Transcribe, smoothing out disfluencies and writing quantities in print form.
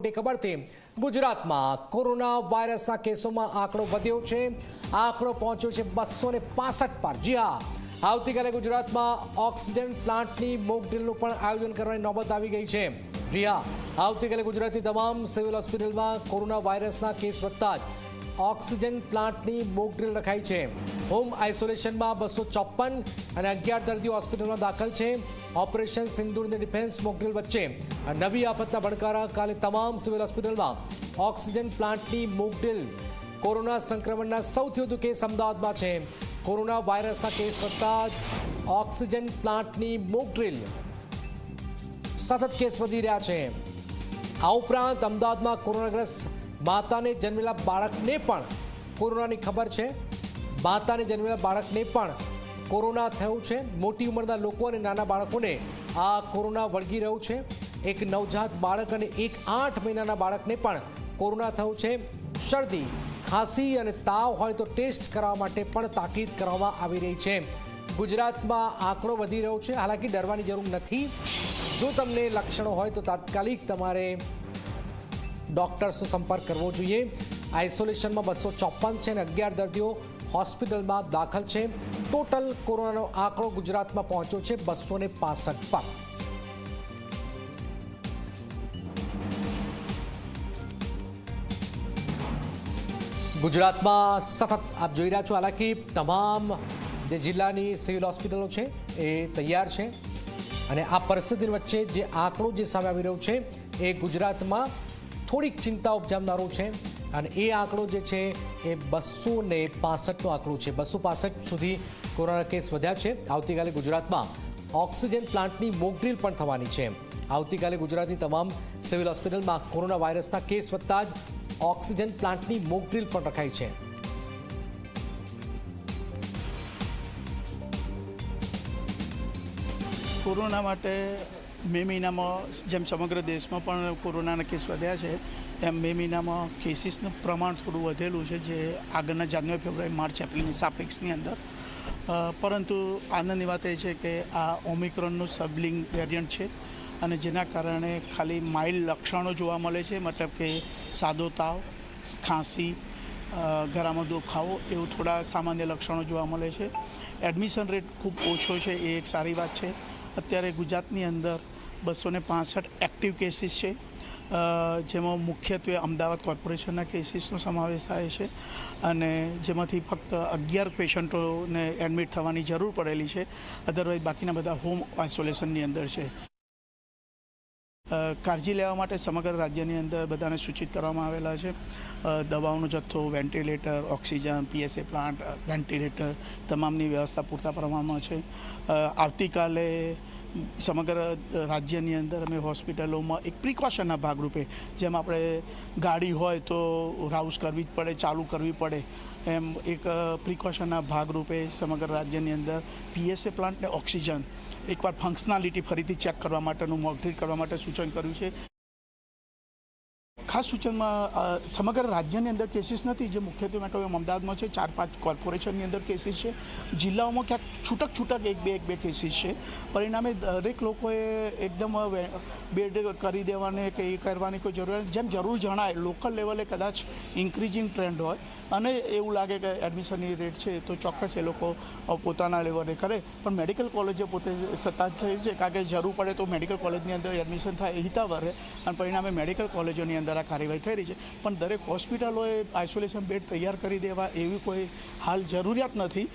મોટી ખબરથી ગુજરાતમાં કોરોના વાયરસના કેસોમાં આંકડો વધ્યો છે। આંકડો પહોંચ્યો છે 265 પર। જી હા, આવતીકાલે ગુજરાતમાં ઓક્સિજન પ્લાન્ટની મોક ડ્રીલનું પણ આયોજન કરવાની નોબત આવી ગઈ છે। જી હા, આવતીકાલે ગુજરાતની તમામ સિવિલ હોસ્પિટલમાં કોરોના વાયરસના કેસ વધતા જ ઓક્સિજન પ્લાન્ટની મોક ડ્રીલ રખાઈ છે। હોમ આઇસોલેશનમાં 254 અને 11 દર્દીઓ હોસ્પિટલમાં દાખલ છે। ઓપરેશન સિંદૂર અને ડિફેન્સ મોક ડ્રીલ વચ્ચે નવી આફતના ભડકારા। કાલે તમામ સિવિલ હોસ્પિટલમાં ઓક્સિજન પ્લાન્ટની મોક ડ્રીલ। કોરોના સંક્રમણના સૌથી વધુ કેસ અમદાવાદમાં છે। કોરોના વાયરસના કેસ વધતા જ ઓક્સિજન પ્લાન્ટની મોક ડ્રીલ। સતત કેસ વધી રહ્યા છે। આ ઉપરાંત અમદાવાદમાં કોરોનાગ્રસ્ત માતાને જન્મેલા બાળકને પણ કોરોનાની ખબર છે। માતાને જન્મેલા બાળકને પણ કોરોના થયું છે। મોટી ઉંમરના લોકો અને નાના બાળકોને આ કોરોના વળગી રહ્યું છે। એક નવજાત બાળક અને એક 8 મહિનાના બાળકને પણ કોરોના થયું છે। શરદી, ખાંસી અને તાવ હોય તો ટેસ્ટ કરાવવા માટે પણ તાકીદ કરવામાં આવી રહી છે। ગુજરાતમાં આંકડો વધી રહ્યો છે। હાલાકી ડરવાની જરૂર નથી। જો તમને લક્ષણો હોય તો તાત્કાલિક તમારે ડોક્ટર્સનો સંપર્ક કરવો જોઈએ। આઇસોલેશનમાં 254 છે અને 11 દર્દીઓ હોસ્પિટલમાં દાખલ છે। ટોટલ કોરોનાનો આંકડો ગુજરાતમાં પહોંચ્યો છે 265 પર। ગુજરાતમાં સતત આપ જોઈ રહ્યા છો, હાલાકી તમામ જે જિલ્લાની સિવિલ હોસ્પિટલો છે એ તૈયાર છે અને આ પરિસ્થિતિ વચ્ચે જે આંકડો જે સામે આવી રહ્યો છે એ ગુજરાતમાં થોડીક ચિંતા ઉપજાવનારો છે અને એ આંકડો જે છે એ 265નો આંકડો છે। 265 સુધી કોરોના કેસ વધ્યા છે। આવતીકાલે ગુજરાતમાં ઓક્સિજન પ્લાન્ટની મોક ડ્રીલ પણ થવાની છે। આવતીકાલે ગુજરાતની તમામ સિવિલ હોસ્પિટલમાં કોરોના વાયરસના કેસ વધતા જ ઓક્સિજન પ્લાન્ટની મોક ડ્રીલ પણ રખાઈ છે। કોરોના માટે મે મહિનામાં જેમ સમગ્ર દેશમાં પણ કોરોનાના કેસ વધ્યા છે એમ મે મહિનામાં કેસીસનું પ્રમાણ થોડું વધેલું છે, જે આગળના જાન્યુઆરી, ફેબ્રુઆરી, માર્ચ, એપ્રિલની સાપેક્ષની અંદર। પરંતુ આનંદની વાત એ છે કે આ ઓમિક્રોનનું સબલિંગ વેરિયન્ટ છે અને જેના કારણે ખાલી માઇલ્ડ લક્ષણો જોવા મળે છે, મતલબ કે સાદો તાવ, ખાંસી, ગળામાં દુખાવો એવું થોડા સામાન્ય લક્ષણો જોવા મળે છે। એડમિશન રેટ ખૂબ ઓછો છે, એ એક સારી વાત છે। અત્યારે ગુજરાતની અંદર 265 એક્ટિવ કેસીસ છે, જેમાં મુખ્યત્વે અમદાવાદ કોર્પોરેશનના કેસીસનો સમાવેશ થાય છે અને જેમાંથી ફક્ત 11 પેશન્ટોને એડમિટ થવાની જરૂર પડેલી છે। અધરવાઇઝ બાકીના બધા હોમ આઇસોલેશનની અંદર છે। કાળજી લેવા માટે સમગ્ર રાજ્યની અંદર બધાને સૂચિત કરવામાં આવેલા છે। દવાઓનો જથ્થો, ventilator, oxygen, PSA plant, ventilator તમામની વ્યવસ્થા પૂરતા પ્રમાણમાં છે। આવતીકાલે સમગ્ર રાજ્યની અંદર અમે હોસ્પિટલોમાં એક પ્રિકોશનના ભાગરૂપે, જેમ આપણે ગાડી હોય તો રાઉસ કરવી જ પડે, ચાલુ કરવી પડે, એમ એક પ્રિકોશનના ભાગરૂપે સમગ્ર રાજ્યની અંદર પીએસએ પ્લાન્ટ ને ઓક્સિજન એકવાર ફંક્શનાલિટી ફરીથી ચેક કરવા માટેનું મોક ડ્રીલ કરવા માટે સૂચન કર્યું છે। ખાસ સૂચનમાં સમગ્ર રાજ્યની અંદર કેસીસ નથી, જે મુખ્યત્વે મેટ્રો અમદાવાદમાં છે। 4-5 કોર્પોરેશનની અંદર કેસીસ છે। જિલ્લાઓમાં ક્યાંક છૂટક એક બે કેસીસ છે। પરિણામે દરેક લોકોએ એકદમ બેડ કરી દેવાને કે એ કરવાની કોઈ જરૂર નથી। જેમ જરૂર જણાય લોકલ લેવલે કદાચ ઇન્ક્રીઝિંગ ટ્રેન્ડ હોય અને એવું લાગે કે એડમિશનની રેટ છે તો ચોક્કસ એ લોકો પોતાના લેવલે કરે, પણ મેડિકલ કોલેજે પોતે સત્તા થઈ છે, કારણ કે જરૂર પડે તો મેડિકલ કોલેજની અંદર એડમિશન થાય એ હિતાવહ રહે અને પરિણામે મેડિકલ કોલેજોની અંદર આ કાર્યવાહી થઈ રહી છે। પણ દરેક હોસ્પિટલોએ આઇસોલેશન બેડ તૈયાર કરી દેવા એવી કોઈ હાલ જરૂરિયાત નથી।